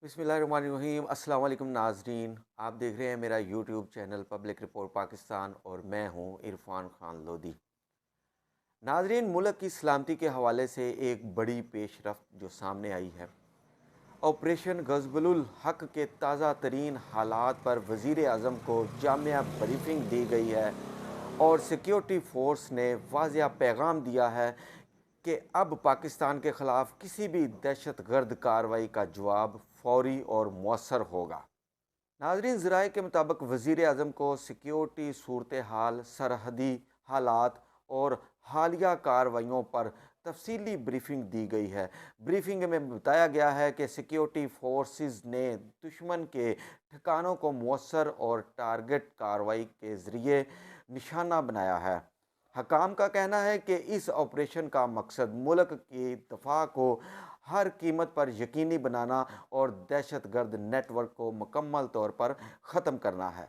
बिस्मिल्लाहिर्रहमानिर्रहीम। अस्सलाम वालेकुम नाजरीन, आप देख रहे हैं मेरा YouTube channel public report Pakistan और मैं हूं इरफान खान लोधी। नाजरीन, मुल्क की सलामती के हवाले से एक बड़ी पेशरफ्त जो सामने आई है, ऑपरेशन गज़बुल हक के ताज़ा तरीन हालात पर वज़ीर आज़म को जामिया ब्रीफिंग दी गई है और सिक्योरिटी फोर्स ने वाज़िया पैगाम दिया है कि अब पाकिस्तान के ख़िलाफ़ किसी भी दहशत गर्द कार्रवाई का जवाब फौरी और मौसर होगा। नाज़रीन, ज़राए के मुताबिक वज़ीर आज़म को सिक्योरिटी सूरत हाल, सरहदी हालात और हालिया कार्रवाइयों पर तफसीली ब्रीफिंग दी गई है। ब्रीफिंग में बताया गया है कि सिक्योरिटी फोर्सेस ने दुश्मन के ठिकानों को मौसर और टारगेट कार्रवाई के ज़रिए निशाना बनाया है। हकाम का कहना है कि इस ऑपरेशन का मकसद मुल्क की दफा को हर कीमत पर यकीनी बनाना और दहशत गर्द नेटवर्क को मुकम्मल तौर पर ख़त्म करना है।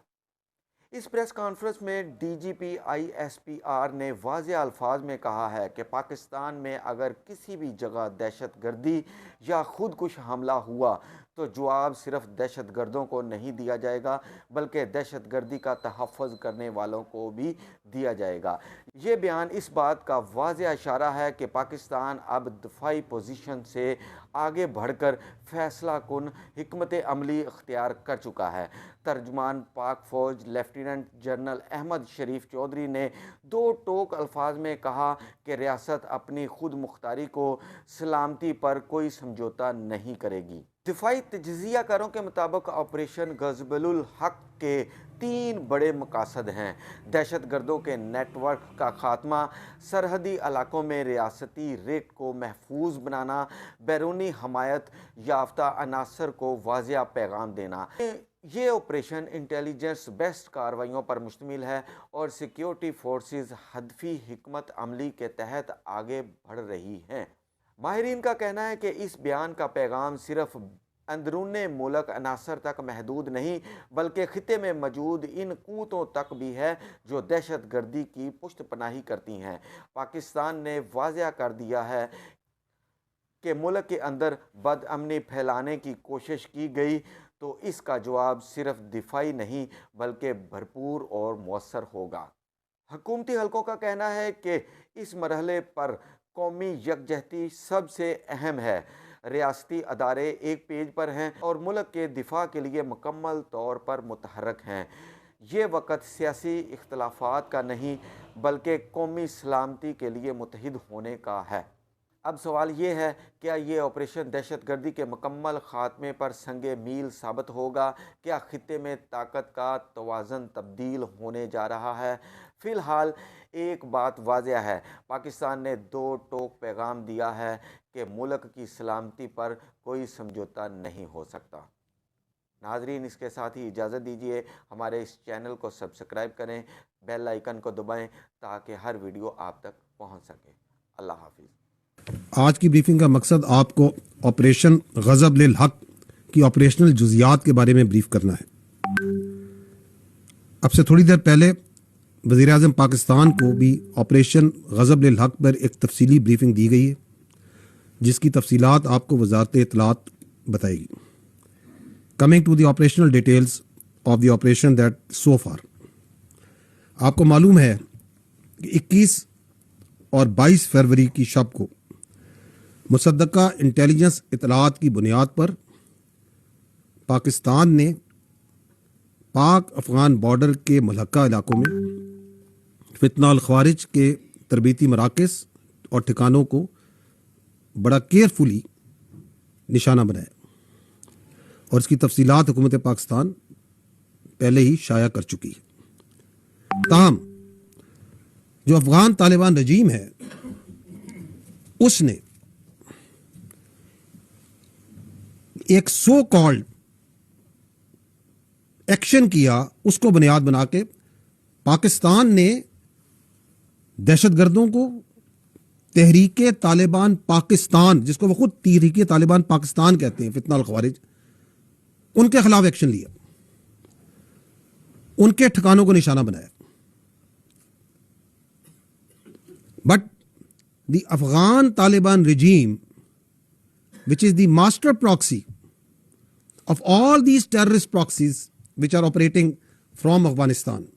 इस प्रेस कॉन्फ्रेंस में DGP ISPR ने वाज़ेह अल्फाज में कहा है कि पाकिस्तान में अगर किसी भी जगह दहशत गर्दी या खुदकुश हमला हुआ तो जवाब सिर्फ दहशत गर्दों को नहीं दिया जाएगा, बल्कि दहशत गर्दी का तहफ़्फ़ुज़ करने वालों को भी दिया जाएगा। ये बयान इस बात का वाज़ेह इशारा है कि पाकिस्तान अब दफ़ाई पोजीशन से आगे बढ़कर फ़ैसला कुन हिकमत अमली इख्तियार कर चुका है। तर्जुमान पाक फ़ौज लेफ्टिनेंट जनरल अहमद शरीफ चौधरी ने दो टोक अल्फाज में कहा कि रियासत अपनी खुद मुख्तारी को सलामती पर कोई समझौता नहीं करेगी। दिफाई तजिज़िया कारों के मुताबिक ऑपरेशन गज़बुल हक के 3 बड़े मकासद हैं: दहशत गर्दों के नेटवर्क का खात्मा, सरहदी इलाकों में रियासती रेट को महफूज बनाना, बैरूनी हमायत याफ्ता अनासर को वाज़िया पैगाम देना। ये ऑपरेशन इंटेलिजेंस बेस्ड कार्रवाइयों पर मुश्तमिल है और सिक्योरिटी फोर्सेस हदफी हिकमत अमली के तहत आगे बढ़ रही हैं। माहिरीन का कहना है कि इस बयान का पैगाम सिर्फ अंदरून मुल्क अनासर तक महदूद नहीं, बल्कि खिते में मौजूद इन क़ुव्वतों तक भी है जो दहशत गर्दी की पुष्ट पनाही करती हैं। पाकिस्तान ने वाज़ेह कर दिया है कि मुल्क के अंदर बदअमनी फैलाने की कोशिश की गई तो इसका जवाब सिर्फ दिफाई नहीं बल्कि भरपूर और मौसर होगा। हुकूमती हलकों का कहना है कि इस मरहले पर कौमी यकजहती सबसे अहम है। रियासती अदारे एक पेज पर हैं और मुल्क के दिफा के लिए मुकम्मल तौर पर मुतहर्रिक हैं। ये वक़्त सियासी इख्तलाफात का नहीं बल्कि कौमी सलामती के लिए मुत्तहिद होने का है। अब सवाल ये है, क्या ये ऑपरेशन दहशत गर्दी के मुकम्मल ख़ात्मे पर संगे मील साबित होगा? क्या खित्ते में ताकत का तवाज़न तब्दील होने जा रहा है? फ़िलहाल एक बात वाज़ेह है, पाकिस्तान ने दो टोक पैगाम दिया है कि मुल्क की सलामती पर कोई समझौता नहीं हो सकता। नाजरीन, इसके साथ ही इजाज़त दीजिए, हमारे इस चैनल को सब्सक्राइब करें, बेल आइकन को दबाएं ताकि हर वीडियो आप तक पहुंच सके। अल्लाह हाफिज़। आज की ब्रीफिंग का मकसद आपको ऑपरेशन गज़बुल हक की ऑपरेशनल जुज़ियात के बारे में ब्रीफ करना है। अब से थोड़ी देर पहले वज़ीर आज़म पाकिस्तान को भी ऑपरेशन गज़बुल हक पर एक तफसीली ब्रीफिंग दी गई है, जिसकी तफसीलात आपको वज़ारत इत्तलात बताएगी। Coming to the operational details of the operation that so far, आपको मालूम है कि 21 और 22 फरवरी की शब को मुसद्दका इंटेलिजेंस इतलात की बुनियाद पर पाकिस्तान ने पाक अफ़गान बॉर्डर के मुल्हका इलाकों में फितना अल ख़वारिज के तरबीती मराकज़ और ठिकानों को बड़ा केयरफुली निशाना बनाया और इसकी तफसीलात हुकूमत पाकिस्तान पहले ही शाया कर चुकी है। ताहम जो अफ़गान तालिबान रजीम है, उसने एक सो कॉल्ड एक्शन किया, उसको बुनियाद बना के पाकिस्तान ने दहशतगर्दों को तहरीके तालिबान पाकिस्तान, जिसको वो खुद तहरीके तालिबान पाकिस्तान कहते हैं, फितना अल ख़वारिज, उनके खिलाफ एक्शन लिया, उनके ठिकानों को निशाना बनाया। But the Afghan Taliban regime, which is the master proxy of all these terrorist proxies which are operating from Afghanistan,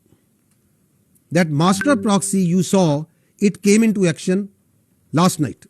that master proxy you saw, it came into action last night.